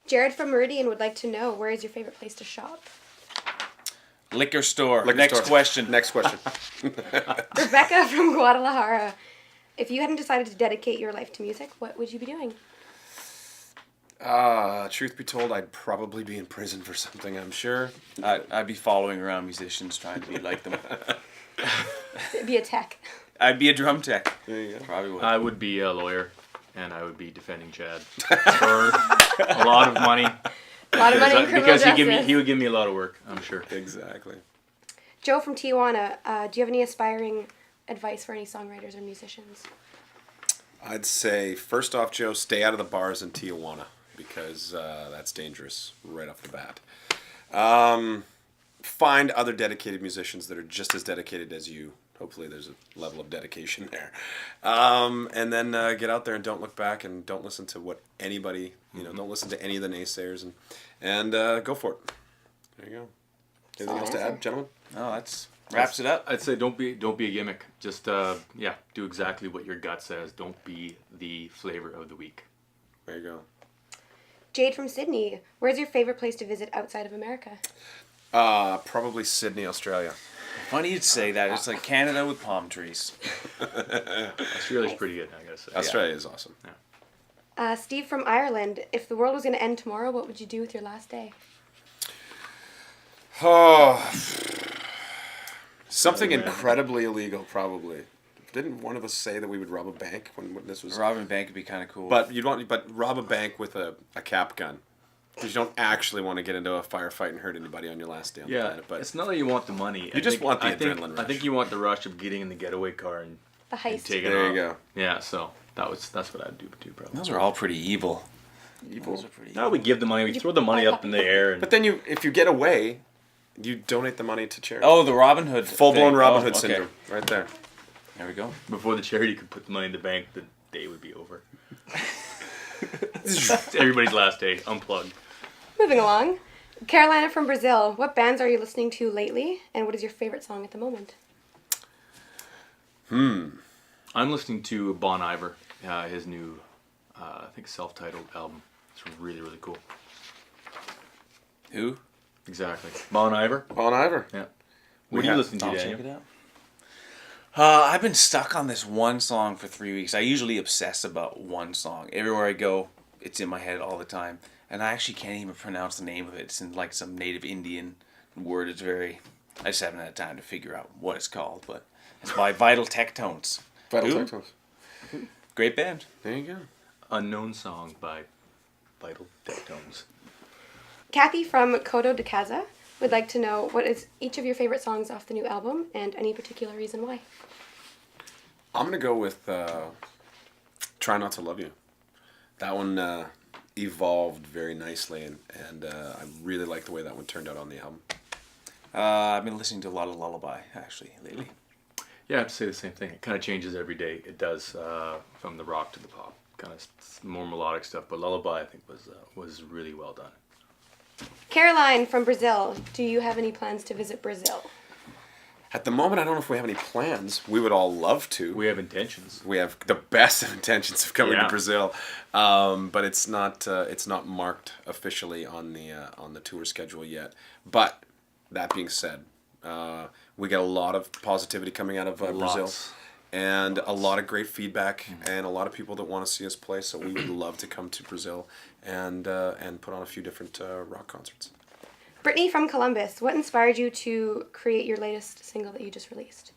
Jared from Meridian would like to know, where is your favorite place to shop? Liquor store. Next question. Rebecca from Guadalajara, if you hadn't decided to dedicate your life to music, what would you be doing? Truth be told, I'd probably be in prison for something, I'm sure. I'd be following around musicians trying to be like them. Be a tech. I'd be a drum tech. There you go. Probably would. I would be a lawyer, and I would be defending Chad for a lot of money. A lot of money in criminal because justice. he would give me a lot of work, I'm sure. Exactly. Joe from Tijuana, do you have any aspiring advice for any songwriters or musicians? I'd say, first off, Joe, stay out of the bars in Tijuana, because that's dangerous right off the bat. Find other dedicated musicians that are just as dedicated as you. Hopefully there's a level of dedication there. And then get out there and don't look back, and don't listen to what anybody, don't listen to any of the naysayers, and go for it. There you go. Anything else to add, gentlemen? No, that's wraps it up. I'd say don't be a gimmick. Just do exactly what your gut says. Don't be the flavor of the week. There you go. Jade from Sydney, where's your favorite place to visit outside of America? Probably Sydney, Australia. Funny you'd say that. It's like Canada with palm trees. Australia's pretty good, I gotta say. Australia is awesome. Yeah. Steve from Ireland, if the world was going to end tomorrow, what would you do with your last day? Oh, something incredibly illegal, probably. Didn't one of us say that we would rob a bank when this was? Robbing a bank would be kind of cool. But rob a bank with a cap gun. Because you don't actually want to get into a firefight and hurt anybody on your last day on the planet. But it's not that you want the money. You just want the adrenaline rush. I think you want the rush of getting in the getaway car and The heist. taking off. There you go. Yeah, so that's what I'd do too, probably. those are all pretty evil. Evil. No, we give the money. We throw the money up in the air. And But then if you get away, you donate the money to charity. Oh, the Robin Hood. Full-blown thing. Robin Hood okay. syndrome. Right there. There we go. before the charity could put the money in the bank, the day would be over. Everybody's last day, unplugged. Moving along. Carolina from Brazil, what bands are you listening to lately, and what is your favorite song at the moment? I'm listening to Bon Iver, his new, I think, self-titled album. It's really, really cool. Who? Exactly. Bon Iver? Bon Iver. Yeah. What are you listening to, I'll Daniel? check it out. I've been stuck on this one song for 3 weeks. I usually obsess about one song. Everywhere I go, it's in my head all the time. And I actually can't even pronounce the name of it. It's in like some native Indian word. It's very... I just haven't had time to figure out what it's called. But it's by Vital Tectones. Vital Who? Tectones. Great band. There you go. Unknown Song by Vital Tectones. Kathy from Coto de Casa would like to know, what is each of your favorite songs off the new album, and any particular reason why? I'm going to go with Try Not to Love You. That one evolved very nicely, and I really like the way that one turned out on the album. I've been listening to a lot of Lullaby, actually, lately. Yeah, I have to say the same thing. It kind of changes every day. It does, from the rock to the pop. Kind of more melodic stuff, but Lullaby, I think, was really well done. Caroline from Brazil, do you have any plans to visit Brazil? At the moment, I don't know if we have any plans. We would all love to. We have intentions. We have the best of intentions of coming Yeah. to Brazil, but it's not marked officially on the tour schedule yet. But that being said, we get a lot of positivity coming out of Brazil, and a lot of great feedback, and a lot of people that want to see us play. So we would love to come to Brazil and put on a few different rock concerts. Brittany from Columbus, what inspired you to create your latest single that you just released?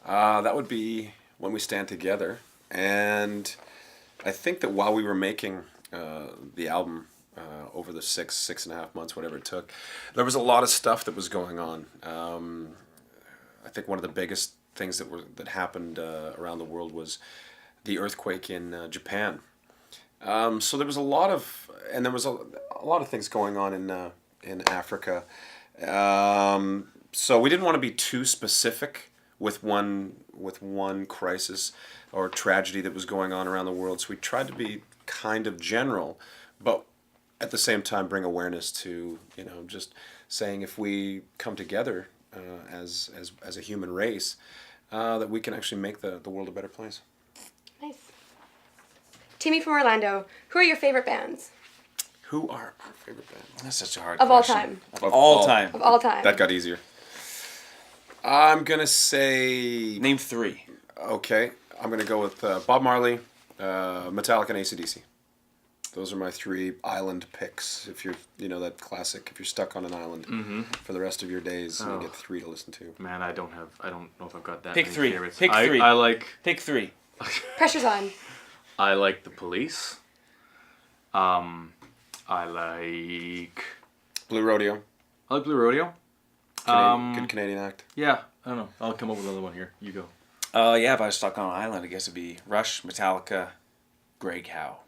That would be When We Stand Together, and I think that while we were making the album over the six and a half months, whatever it took, there was a lot of stuff that was going on. I think one of the biggest things that happened around the world was the earthquake in Japan. So there was a lot of things going on in Africa. So we didn't want to be too specific with one crisis or tragedy that was going on around the world. So we tried to be kind of general, but at the same time bring awareness to, just saying if we come together as a human race, that we can actually make the world a better place. Nice. Timmy from Orlando, who are your favorite bands? Who are our favorite band? That's such a hard Of all question. time. Of all time. Of all time. That got easier. I'm gonna say. Name 3. Okay, I'm gonna go with Bob Marley, Metallica, and AC/DC. Those are my 3 island picks. If you're, that classic. If you're stuck on an island for the rest of your days, you get 3 to listen to. Man, I don't know if I've got that. Pick many 3. Favorites. Pick 3. I like. Pick 3. Pressure's on. I like the Police. I like Blue Rodeo. Blue Rodeo. Good Canadian act. Yeah, I don't know. I'll come up with another one here. You go. Yeah, if I was stuck on an island, I guess it'd be Rush, Metallica, Greg Howe.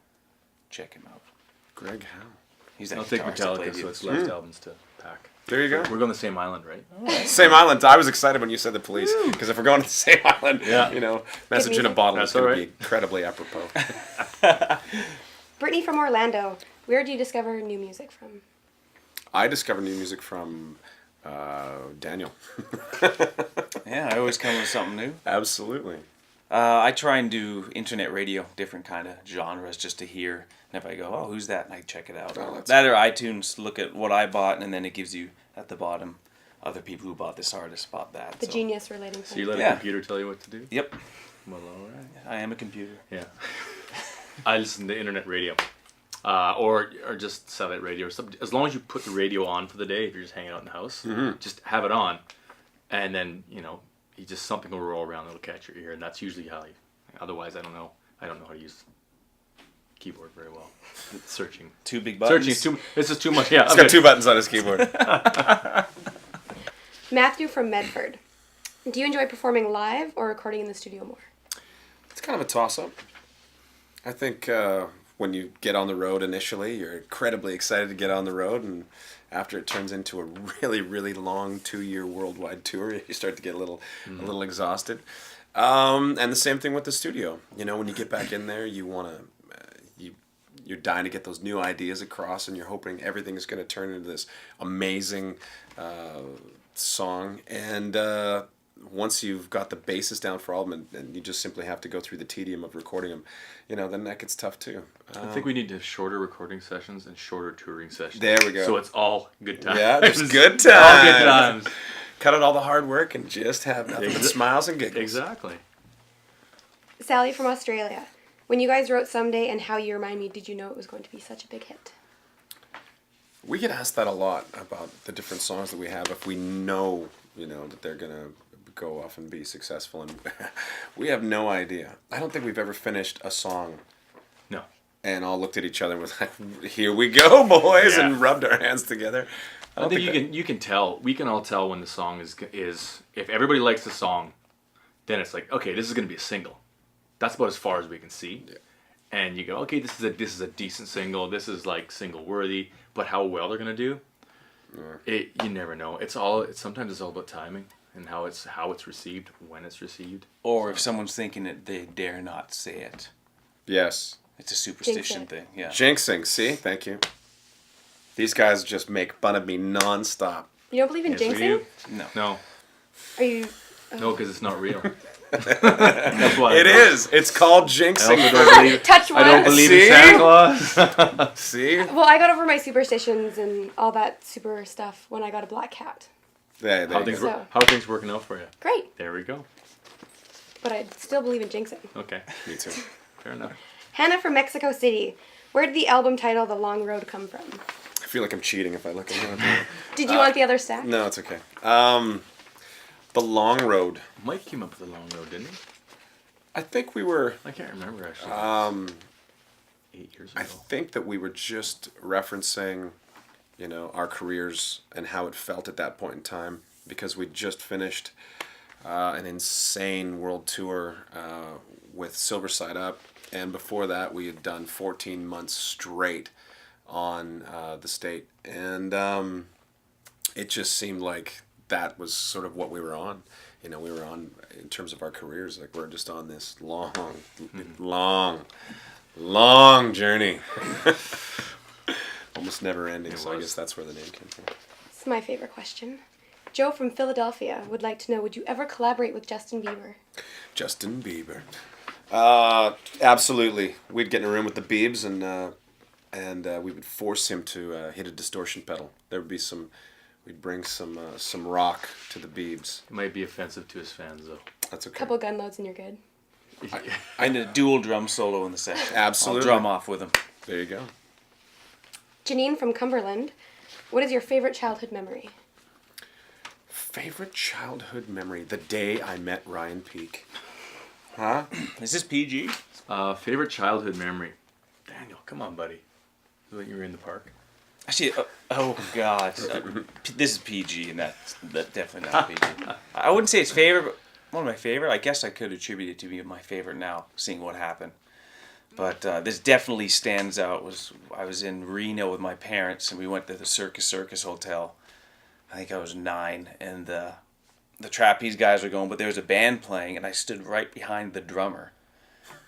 Check him out. Greg Howe. He's that I'll take guitarist that Metallica, played so you. it's less albums to pack. There you go. We're going the same island, right? Same island. I was excited when you said the Police, because if we're going to the same island, Yeah. Message in a Bottle That's is going all to right. be incredibly apropos. Brittany from Orlando. Where do you discover new music from? I discovered new music from Daniel. Yeah, I always come with something new. Absolutely. I try and do internet radio, different kind of genres, just to hear. And if I go, oh, who's that? And I check it out. Oh, that's That or iTunes, look at what I bought, and then it gives you at the bottom other people who bought this artist bought that. The genius relating So you thing. let Yeah. a computer tell you what to do? Yep, Well, all right. I am a computer. Yeah. I listen to internet radio. Or just satellite radio. Or something. As long as you put the radio on for the day, if you're just hanging out in the house, just have it on. And then, you just something will roll around that'll catch your ear. And that's usually how you... Otherwise, I don't know. I don't know how to use keyboard very well. Searching. 2 big buttons. Searching is too... This is too much. Yeah. He's got 2 buttons on his keyboard. Matthew from Medford. Do you enjoy performing live or recording in the studio more? It's kind of a toss-up. I think when you get on the road initially, you're incredibly excited to get on the road, and after it turns into a really, really long 2-year worldwide tour, you start to get a little exhausted. And the same thing with the studio. When you get back in there, you want to, you're dying to get those new ideas across, and you're hoping everything is going to turn into this amazing song. And once you've got the basis down for all of them, and you just simply have to go through the tedium of recording them, then that gets tough too. I think we need to have shorter recording sessions and shorter touring sessions. There we go. So it's all good times. Yeah, there's good times. All good times. Cut out all the hard work and just have nothing but smiles and giggles. Exactly. Sally from Australia. When you guys wrote Someday and How You Remind Me, did you know it was going to be such a big hit? We get asked that a lot about the different songs that we have. If we know, that they're going to go off and be successful, and we have no idea. I don't think we've ever finished a song No. and all looked at each other and was like, "Here we go, boys," Yeah. and rubbed our hands together. I think you can tell. We can all tell when the song is if everybody likes the song, then it's like, okay, this is going to be a single. That's about as far as we can see. Yeah. And you go, okay, this is a decent single. This is like single worthy. But how well they're going to do, you never know. Sometimes it's all about timing and how it's received, when it's received. Or if someone's thinking it, they dare not say it. Yes. It's a superstition Jinx it. thing. Yeah. Jinxing, see? Thank you. These guys just make fun of me nonstop. You don't believe in Yes, we jinxing? do. No. No, Are you... no, because it's not real. That's why It is. It's called jinxing. I don't believe, Touch one. I don't believe See? in Santa Claus. See? Well, I got over my superstitions and all that super stuff when I got a black cat. There How you things go. So- how are things working out for you? Great. There we go. But I still believe in jinxing. Okay, Me too. fair enough. Hannah from Mexico City. Where did the album title The Long Road come from? I feel like I'm cheating if I look at it. Did you want the other stack? No, it's okay. The Long Road. Mike came up with the long road, didn't he? I think we were... I can't remember actually. 8 years ago. I think that we were just referencing, our careers and how it felt at that point in time, because we just finished an insane world tour with Silver Side Up, and before that we had done 14 months straight on the state, and it just seemed like that was sort of what we were on. We were on, in terms of our careers, like we're just on this long journey. Almost never ending, so I guess that's where the name came from. This is my favorite question. Joe from Philadelphia would like to know, would you ever collaborate with Justin Bieber? Justin Bieber. Absolutely. We'd get in a room with the Biebs and and we would force him to hit a distortion pedal. There would be we'd bring some rock to the Biebs. It might be offensive to his fans, though. That's okay. Couple gun loads and you're good. I need a dual drum solo in the session. Absolutely. I'll drum off with him. There you go. Janine from Cumberland, what is your favorite childhood memory? Favorite childhood memory? The day I met Ryan Peake. Huh? Is this PG? Favorite childhood memory? Daniel, come on, buddy. When you were in the park. Actually, oh god, this is PG, and that's definitely not PG. I wouldn't say it's favorite, but one of my favorite. I guess I could attribute it to be my favorite now, seeing what happened. But this definitely stands out. I was in Reno with my parents, and we went to the Circus Hotel. I think I was 9, and the trapeze guys were going, but there was a band playing, and I stood right behind the drummer.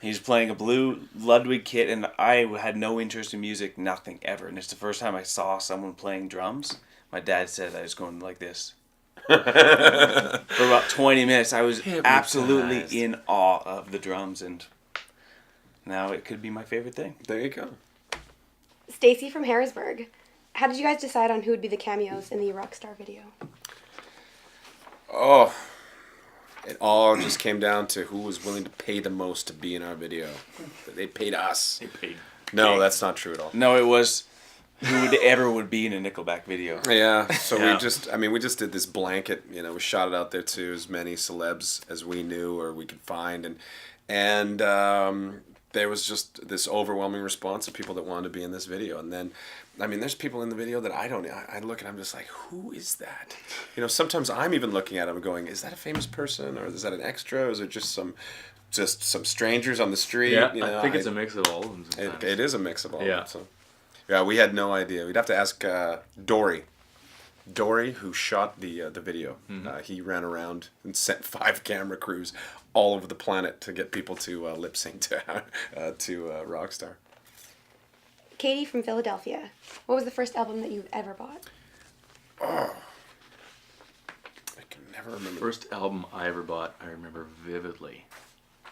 He was playing a blue Ludwig kit, and I had no interest in music, nothing ever. And it's the first time I saw someone playing drums. My dad said I was going like this. For about 20 minutes, I was absolutely in awe of the drums, and now it could be my favorite thing. There you go. Stacy from Harrisburg, how did you guys decide on who would be the cameos in the Rockstar video? Oh, it all just came down to who was willing to pay the most to be in our video. They paid us. They paid. No, that's not true at all. No, it was who would be in a Nickelback video. Yeah, so Yeah. we just did this blanket, we shot it out there to as many celebs as we knew or we could find, and there was just this overwhelming response of people that wanted to be in this video. And then, there's people in the video that I look and I'm just like, who is that? Sometimes I'm even looking at them going, is that a famous person, or is that an extra, or is it just some strangers on the street? Yeah, I think it's a mix of all of them sometimes. It is a mix of all Yeah. of them. So. Yeah, we had no idea. We'd have to ask Dory, who shot the video. Mm-hmm. He ran around and sent 5 camera crews all over the planet to get people to lip sync to Rockstar. Katie from Philadelphia, what was the first album that you've ever bought? I can never remember. First album I ever bought, I remember vividly,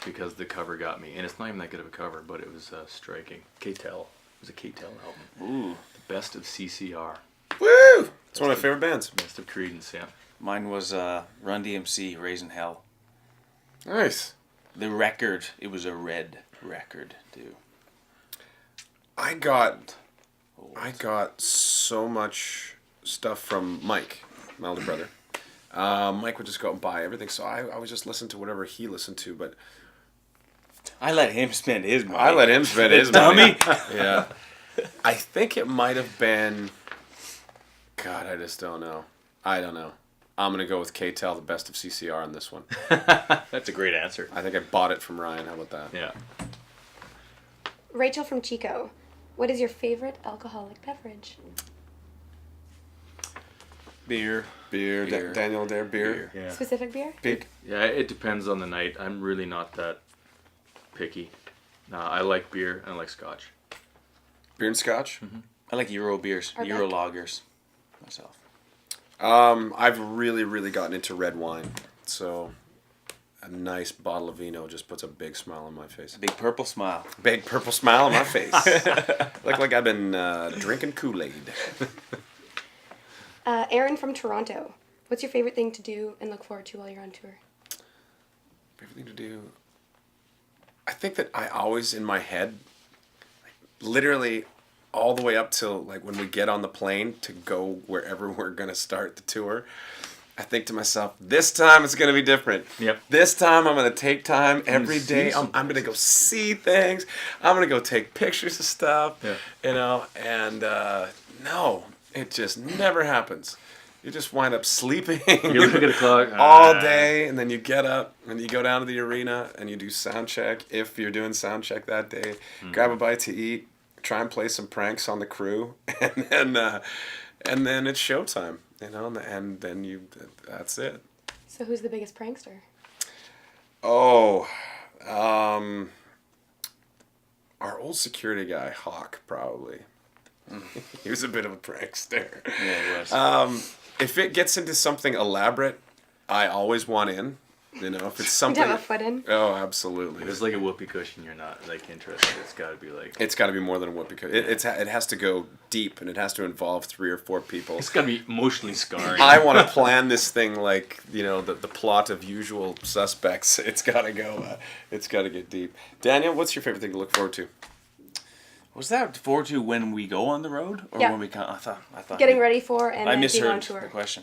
because the cover got me. And it's not even that good of a cover, but it was striking. K-Tel. It was a K-Tel album. Ooh. The Best of CCR. Woo! It's one of my favorite bands. Best of Creedence, yeah. Mine was Run DMC, Raising Hell. Nice. The record, it was a red record, too. I got so much stuff from Mike, my older brother. Mike would just go out and buy everything, so I would just listen to whatever he listened to, but I let him spend his money. I let him spend his dummy. money. Yeah. I think it might have been, God, I just don't know. I don't know. I'm going to go with K-Tel, the Best of CCR on this one. That's a great answer. I think I bought it from Ryan. How about that? Yeah. Rachel from Chico, what is your favorite alcoholic beverage? Beer. Beer. Daniel there, beer. Yeah. Specific beer? Peak. Yeah, it depends on the night. I'm really not that picky. I like beer and I like scotch. Beer and scotch? Mm-hmm. I like Euro beers, Arbeck. Euro lagers myself. I've really, really gotten into red wine. So a nice bottle of vino just puts a big smile on my face. A big purple smile. Big purple smile on my face. Look like I've been drinking Kool-Aid. Aaron from Toronto, what's your favorite thing to do and look forward to while you're on tour? Favorite thing to do? I think that I always, in my head, literally all the way up till when we get on the plane to go wherever we're going to start the tour, I think to myself, this time it's going to be different. Yep. This time I'm going to take time every see day. some I'm going to go see things. I'm going to go take pictures of stuff. Yeah. And no, it just never happens. You just wind up sleeping You look at the clock. all day, and then you get up and you go down to the arena and you do sound check. If you're doing sound check that day, grab a bite to eat, try and play some pranks on the crew, and then it's showtime. And then that's it. So who's the biggest prankster? Oh, our old security guy, Hawk, probably. He was a bit of a prankster. Yeah, it was. If it gets into something elaborate, I always want in. You know, if it's You'd something. have a foot in. Oh, absolutely. If it's like a whoopee cushion, you're not like interested. It's got to be like. It's got to be more than a whoopee cushion. It has to go deep, and it has to involve 3 or 4 people. It's got to be emotionally scarring. I want to plan this thing like, you know, the plot of Usual Suspects. It's got to go. It's got to get deep. Daniel, what's your favorite thing to look forward to? Was that forward to when we go on the road, or Yeah. when we come? I thought Getting ready for and I then being on misheard tour. the question.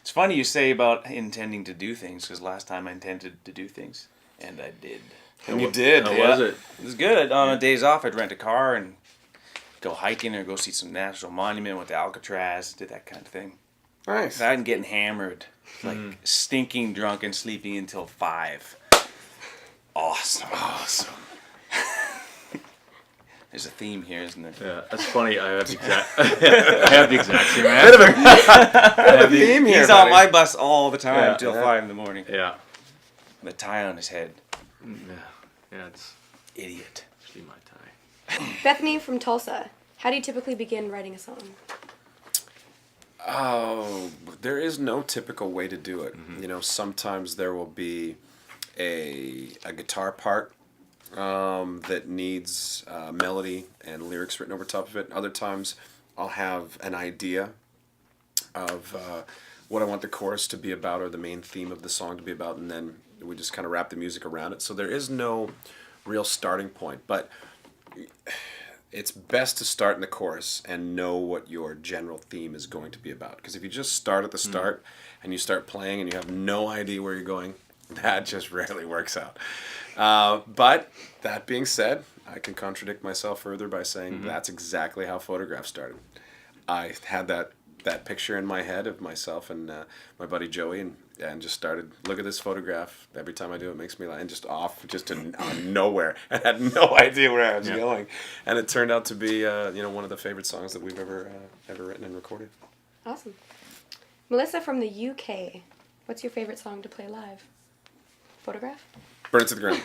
It's funny you say about intending to do things, because last time I intended to do things, and I did. And you did. How Yeah. was it? It was good. On my days off, I'd rent a car and go hiking or go see some national monument. Went to Alcatraz, did that kind of thing. Nice. I'm getting hammered, like stinking drunk and sleeping until 5. Awesome. There's a theme here, isn't there? Yeah, that's funny. I have the exact same answer. Theme here, He's buddy. on my bus all the time Yeah. till 5 in the morning. Yeah. The tie on his head. Yeah, it's Idiot. actually my tie. Bethany from Tulsa. How do you typically begin writing a song? Oh, there is no typical way to do it. You know, sometimes there will be a guitar part that needs melody and lyrics written over top of it. Other times I'll have an idea of what I want the chorus to be about or the main theme of the song to be about, and then we just kind of wrap the music around it. So there is no real starting point, but it's best to start in the chorus and know what your general theme is going to be about. Because if you just start at the start and you start playing and you have no idea where you're going, that just rarely works out. But that being said, I can contradict myself further by saying that's exactly how Photograph started. I had that picture in my head of myself and my buddy Joey, and just started, look at this photograph. Every time I do it makes me laugh, and just to nowhere. I had no idea where I was going, and it turned out to be one of the favorite songs that we've ever written and recorded. Awesome. Melissa from the UK. What's your favorite song to play live? Photograph? Burn It to the Ground.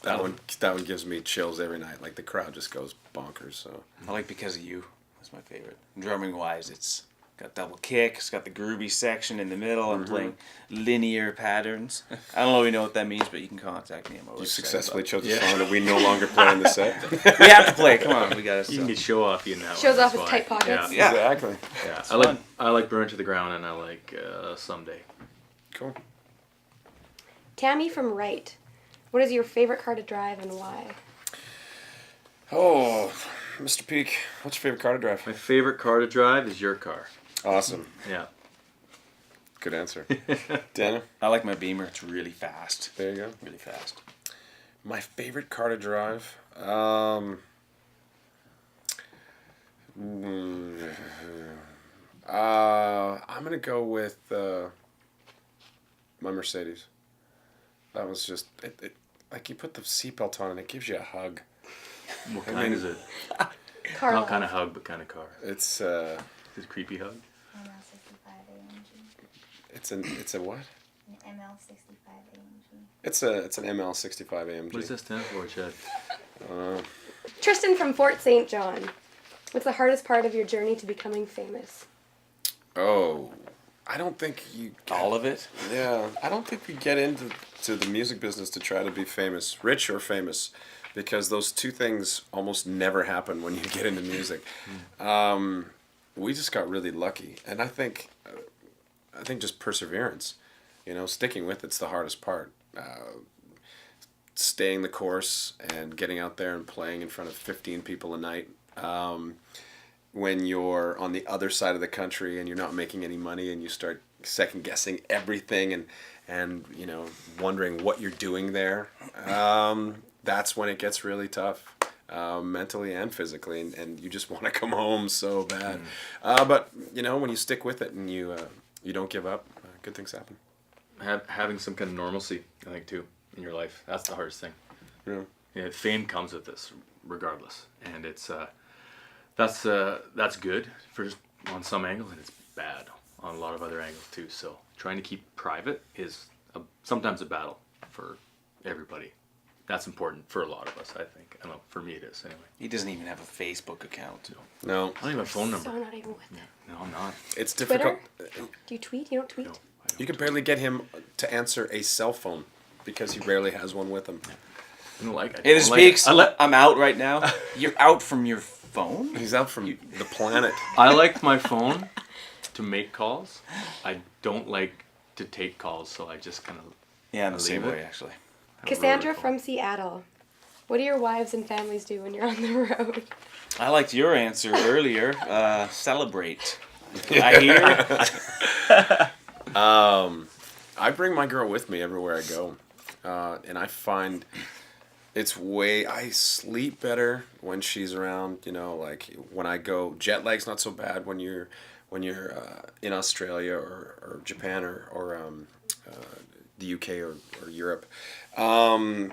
That one gives me chills every night. Like the crowd just goes bonkers. So I like Because of You. That's my favorite. Drumming wise, it's got double kick. It's got the groovy section in the middle. I'm playing linear patterns. I don't really know what that means, but you can contact me. I'm always you excited successfully about chose a song that we no longer play in the set. it. We have to play. Come on, we got to. You can get show off in that Shows one, off that's his why. tight pockets. Yeah. Exactly. Yeah. I like Burn to the Ground, and I like Someday. Cool. Tammy from Wright. What is your favorite car to drive and why? Oh, Mr. Peak, what's your favorite car to drive? My favorite car to drive is your car. Awesome. Yeah. Good answer. Daniel? I like my Beamer. It's really fast. There you go. Really fast. My favorite car to drive? I'm going to go with my Mercedes. That was just, it like you put the seatbelt on and it gives you a hug. What kind is it? Car Not love. kind of hug, but kind of car. It's Is it a creepy hug? ML65 AMG. it's a what? An ML65 AMG. It's an ML65 AMG. What does that stand for, Chad? Tristan from Fort St. John. What's the hardest part of your journey to becoming famous? Oh, I don't think you All of it? Yeah, I don't think we get into the music business to try to be famous, rich or famous, because those two things almost never happen when you get into music. We just got really lucky, and I think just perseverance, sticking with it's the hardest part. Staying the course and getting out there and playing in front of 15 people a night. When you're on the other side of the country and you're not making any money and you start second guessing everything and wondering what you're doing there, that's when it gets really tough, mentally and physically, and you just want to come home so bad. But when you stick with it and you don't give up, good things happen. Having some kind of normalcy, I think, too, in your life. That's the hardest thing. Yeah. Fame comes with this, regardless, and it's that's good on some angle, and it's bad on a lot of other angles too. So trying to keep private is sometimes a battle for everybody. That's important for a lot of us, I think. I don't know, for me it is anyway. He doesn't even have a Facebook account. No, I don't even have a phone number. So not even with No, I'm not. it's Twitter? difficult. Do you tweet? You don't tweet? No, You can barely get him to answer a cell phone because he rarely has one with him. I don't like it. It speaks. I'm out right now. You're out from your phone? He's out from the planet. I like my phone to make calls. I don't like to take calls, so I just kind of Yeah, in the same leave it. way, actually. Cassandra from Seattle. What do your wives and families do when you're on the road? I liked your answer earlier. Celebrate. I hear. I bring my girl with me everywhere I go, and I find I sleep better when she's around. You know, like when I go, jet lag's not so bad when you're in Australia or Japan or the UK or Europe, and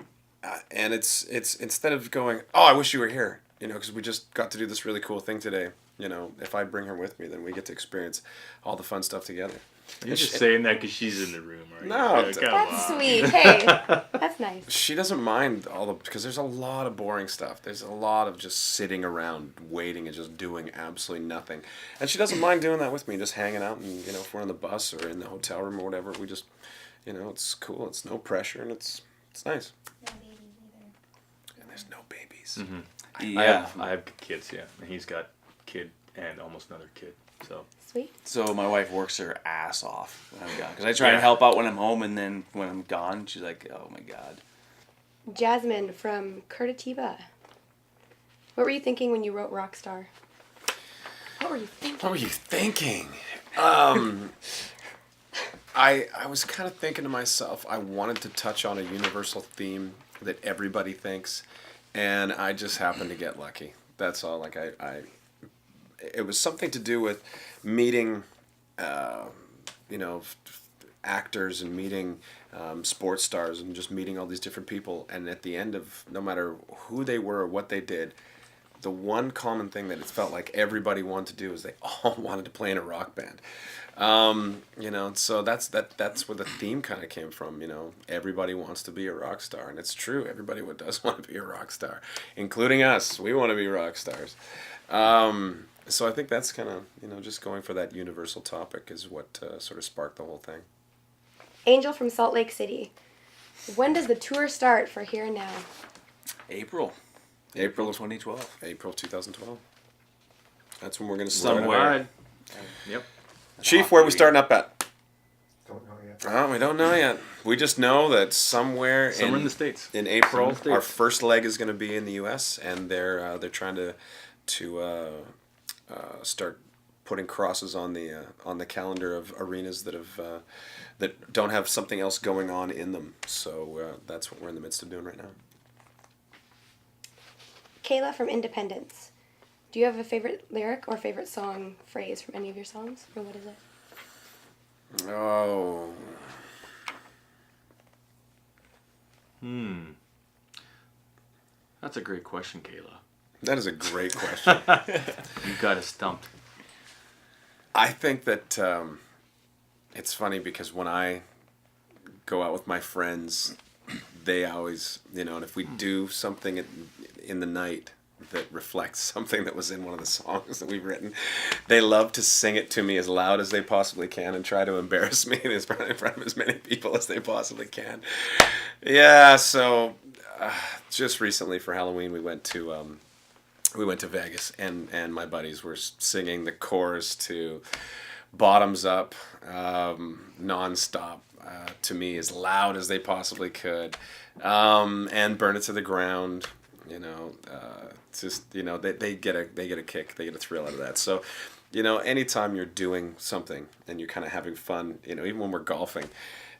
it's instead of going, oh, I wish you were here, you know, because we just got to do this really cool thing today. You know, if I bring her with me, then we get to experience all the fun stuff together. You're just saying that because she's in the room, right? No, Yeah, come That's on. sweet. Hey, that's nice. She doesn't mind because there's a lot of boring stuff. There's a lot of just sitting around, waiting and just doing absolutely nothing. And she doesn't mind doing that with me, just hanging out and, you know, if we're on the bus or in the hotel room or whatever, we just, you know, it's cool. It's no pressure and it's nice. No babies either. And there's no babies. Mm-hmm. Yeah. I have kids, yeah. And he's got kid and almost another kid, so. Sweet. So my wife works her ass off when I'm gone. Because I try to help out when I'm home, and then when I'm gone, she's like, oh my God. Jasmine from Curitiba. What were you thinking when you wrote Rockstar? What were you thinking? What were you thinking? I was kind of thinking to myself, I wanted to touch on a universal theme that everybody thinks, and I just happened to get lucky. That's all. Like it was something to do with meeting, you know, actors and meeting sports stars and just meeting all these different people. And at the end of, no matter who they were or what they did, the one common thing that it felt like everybody wanted to do is they all wanted to play in a rock band. You know, so that's where the theme kind of came from. You know, everybody wants to be a rock star, and it's true. Everybody does want to be a rock star, including us. We want to be rock stars. So I think that's kind of, you know, just going for that universal topic is what sort of sparked the whole thing. Angel from Salt Lake City. When does the tour start for Here and Now? April April 2012. April 2012. That's when we're going to start. Somewhere. Yep. Chief, where are we starting up at? Don't know yet. Oh, we don't know yet. We just know that somewhere in the States. In April, Somewhere in the States. our first leg is going to be in the U.S. and they're trying to start putting crosses on the calendar of arenas that don't have something else going on in them. So that's what we're in the midst of doing right now. Kayla from Independence. Do you have a favorite lyric or favorite song phrase from any of your songs? Or what is it? Oh. That's a great question, Kayla. That is a great question. You got us stumped. I think that it's funny because when I go out with my friends, they always, you know, and if we do something in the night that reflects something that was in one of the songs that we've written, they love to sing it to me as loud as they possibly can and try to embarrass me in front of as many people as they possibly can. Yeah, so just recently for Halloween we went to Vegas and my buddies were singing the chorus to Bottoms Up nonstop to me as loud as they possibly could, and Burn It to the Ground. You know, just, you know, they get a kick, they get a thrill out of that. So, you know, anytime you're doing something and you're kind of having fun, you know, even when we're golfing,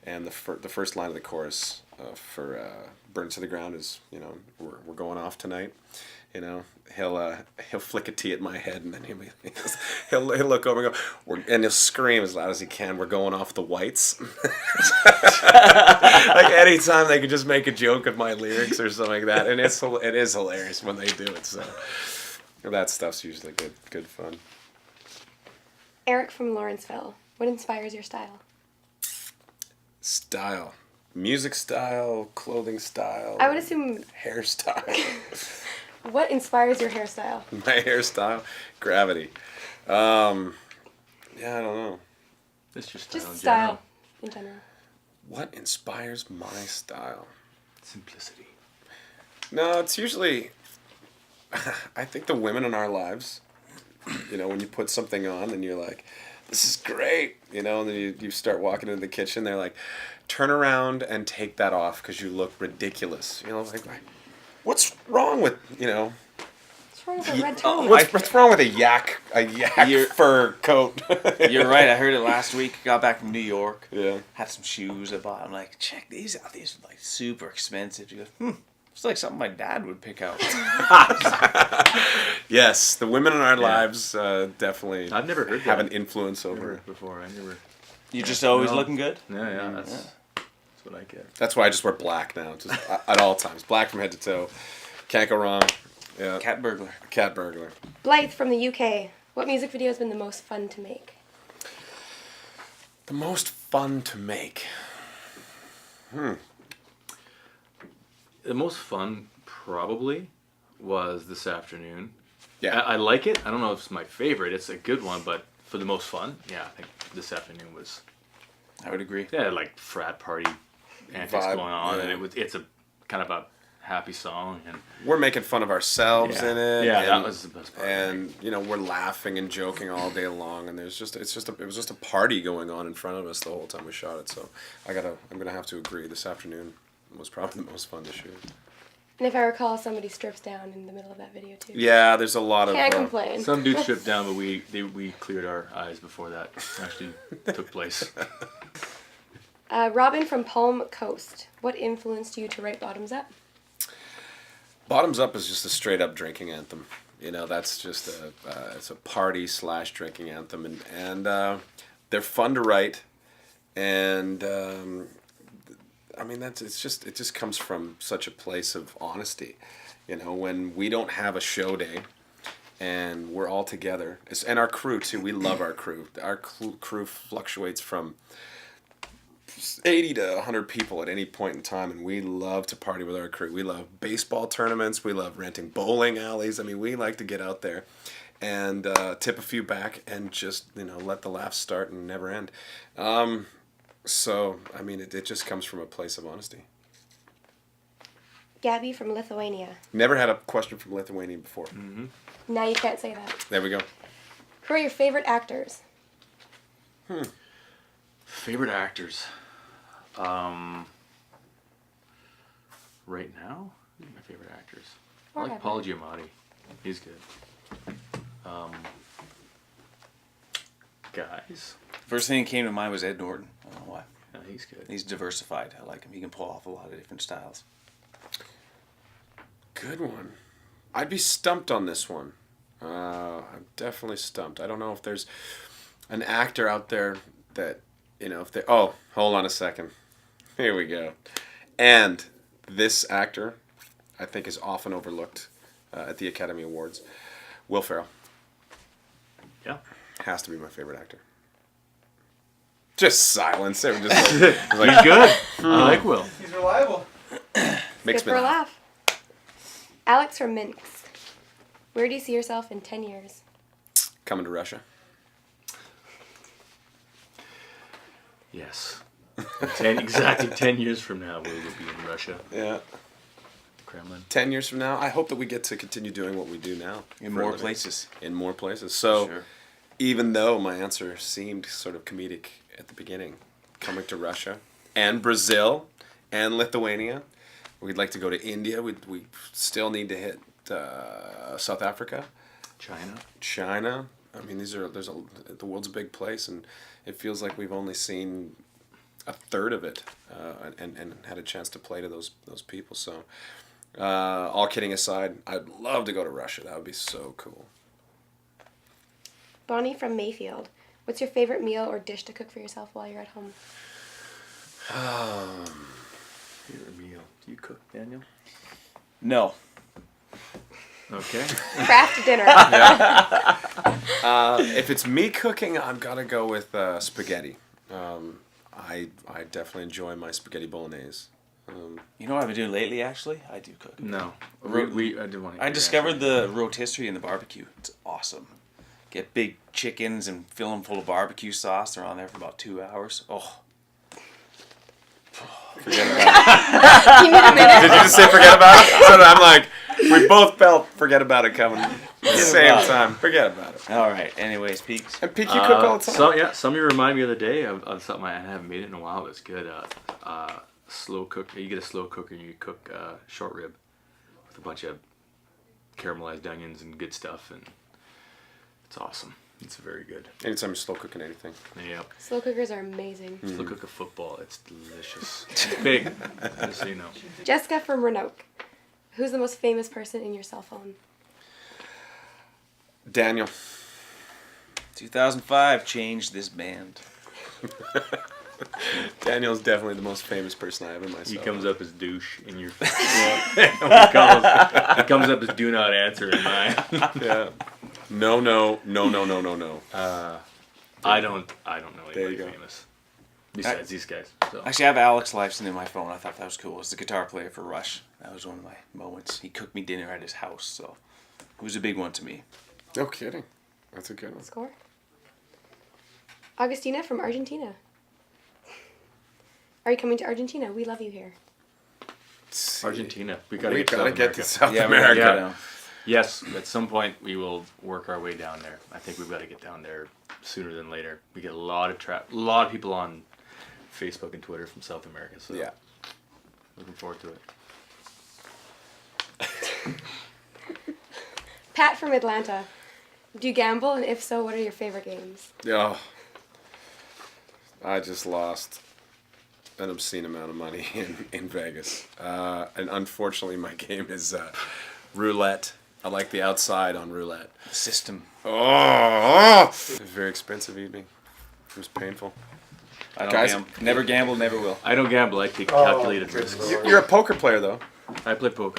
and the first line of the chorus for Burn It to the Ground is, you know, we're going off tonight. You know, he'll flick a tee at my head, and then he'll look over and go, and he'll scream as loud as he can, "We're going off the whites." Like anytime they could just make a joke of my lyrics or something like that, and it is hilarious when they do it. So that stuff's usually good fun. Eric from Lawrenceville. What inspires your style? Style, music style, clothing style. I would assume. Hairstyle. What inspires your hairstyle? My hairstyle, gravity. Yeah, I don't know. It's your style. Just in style. general. in general? What inspires my style? Simplicity. No, it's usually, I think the women in our lives, you know, when you put something on and you're like, this is great, you know, and then you start walking into the kitchen, they're like, turn around and take that off because you look ridiculous. You know, like, what's wrong with, you know, What's wrong with a red tone? what's wrong with a yak You're- fur coat? You're right. I heard it last week. Got back from New York. Yeah. Had some shoes I bought. I'm like, check these out. These are like super expensive. She goes, it's like something my dad would pick out. Yes, the women in our lives definitely I've never heard have that. an influence Never over. before. I never. You just always No. looking good. Yeah, that's what I get. That's why I just wear black now, just at all times. Black from head to toe. Can't go wrong. Yeah. Cat burglar. Cat burglar. Blythe from the UK. What music video has been the most fun to make? The most fun to make. The most fun probably was this afternoon. Yeah. I like it. I don't know if it's my favorite. It's a good one, but for the most fun, yeah, I think this afternoon was. I would agree. Yeah, like frat party antics Vibe, going on, yeah. and it's a kind of a happy song, and We're making fun of ourselves yeah, in it. yeah, and, that was the best part. And you know, we're laughing and joking all day long, and it was just a party going on in front of us the whole time we shot it. So I'm gonna have to agree. This afternoon was probably the most fun to shoot. And if I recall, somebody strips down in the middle of that video too. Yeah, there's a lot of. Can't complain. Some dude stripped down, but we cleared our eyes before that actually took place. Robin from Palm Coast. What influenced you to write Bottoms Up? Bottoms Up is just a straight up drinking anthem. You know, that's just it's a party / drinking anthem, and they're fun to write, and I mean it just comes from such a place of honesty. You know, when we don't have a show day, and we're all together, and our crew too. We love our crew. Our crew fluctuates from 80 to 100 people at any point in time, and we love to party with our crew. We love baseball tournaments. We love renting bowling alleys. I mean, we like to get out there and tip a few back and just, you know, let the laughs start and never end. So, I mean, it just comes from a place of honesty. Gabby from Lithuania. Never had a question from Lithuania before. Mm-hmm. Now you can't say that. There we go. Who are your favorite actors? Favorite actors. Right now, who's my favorite actors? I like Whatever. Paul Giamatti. He's good. Guys. First thing that came to mind was Ed Norton. I don't know why. Yeah, he's good. He's diversified. I like him. He can pull off a lot of different styles. Good one. I'd be stumped on this one. I'm definitely stumped. I don't know if there's an actor out there that, you know, if they... Oh, hold on a second. Here we go. And this actor, I think, is often overlooked at the Academy Awards. Will Ferrell Yeah. has to be my favorite actor. Just silence. It was just like, it was like, He's good. I like Will. He's reliable. makes Good me for a laugh. laugh. Alex from Minsk. Where do you see yourself in 10 years? Coming to Russia. Yes. Exactly 10 years from now, we will be in Russia. Yeah. Kremlin. 10 years from now, I hope that we get to continue doing what we do now. In for a more living. places. In more places. So, Sure. even though my answer seemed sort of comedic at the beginning, coming to Russia and Brazil and Lithuania, we'd like to go to India. We still need to hit South Africa, China. I mean, the world's a big place, and it feels like we've only seen a third of it, and had a chance to play to those people. So, all kidding aside, I'd love to go to Russia. That would be so cool. Bonnie from Mayfield. What's your favorite meal or dish to cook for yourself while you're at home? Favorite meal. Do you cook, Daniel? No. Okay. Craft dinner. If it's me cooking, I've got to go with spaghetti. I definitely enjoy my spaghetti bolognese. You know what I've been doing lately, actually? I do cook. No. I didn't want to. I discovered the rotisserie in the barbecue. It's awesome. Get big chickens and fill them full of barbecue sauce. They're on there for about 2 hours. Oh, Forget about it. You need a minute. Did you just say forget about it? So I'm like, we both felt forget about it coming at the same time. Forget about it. All right. Anyways, Peaks. And Pete, you cook all the time. Somebody reminded me the other day of something I haven't made it in a while. It's good. Slow cook. You get a slow cooker and you cook short rib with a bunch of caramelized onions and good stuff, and it's awesome. It's very good. Anytime you're slow cooking anything. Yep. Slow cookers are amazing. Slow cook a football. It's delicious. It's big. Just so you know. Jessica from Roanoke. Who's the most famous person in your cell phone? Daniel. 2005 changed this band. Daniel's definitely the most famous person I have in my He cell. comes up as douche in your. he comes up as do not answer in mine. Yeah. No. I don't know There you anybody go. famous besides these guys. So. Actually, I have Alex Lifeson in my phone. I thought that was cool. He's the guitar player for Rush. That was one of my moments. He cooked me dinner at his house, so it was a big one to me. No kidding. That's a good one. Score. Augustina from Argentina. Are you coming to Argentina? We love you here. Argentina. We gotta We get to gotta South get America. to South Yeah, we America. gotta go down. Yes, at some point we will work our way down there. I think we've got to get down there sooner than later. We get a lot of people on Facebook and Twitter from South America. So Yeah. looking forward to it. Pat from Atlanta. Do you gamble? And if so, what are your favorite games? Oh, I just lost an obscene amount of money in Vegas. And unfortunately, my game is roulette. I like the outside on roulette. System. Oh! Very expensive evening. It was painful. I don't Guys- gamble. Never gamble, never will. I don't gamble. I take calculated risks. You're a poker player, though. I play poker.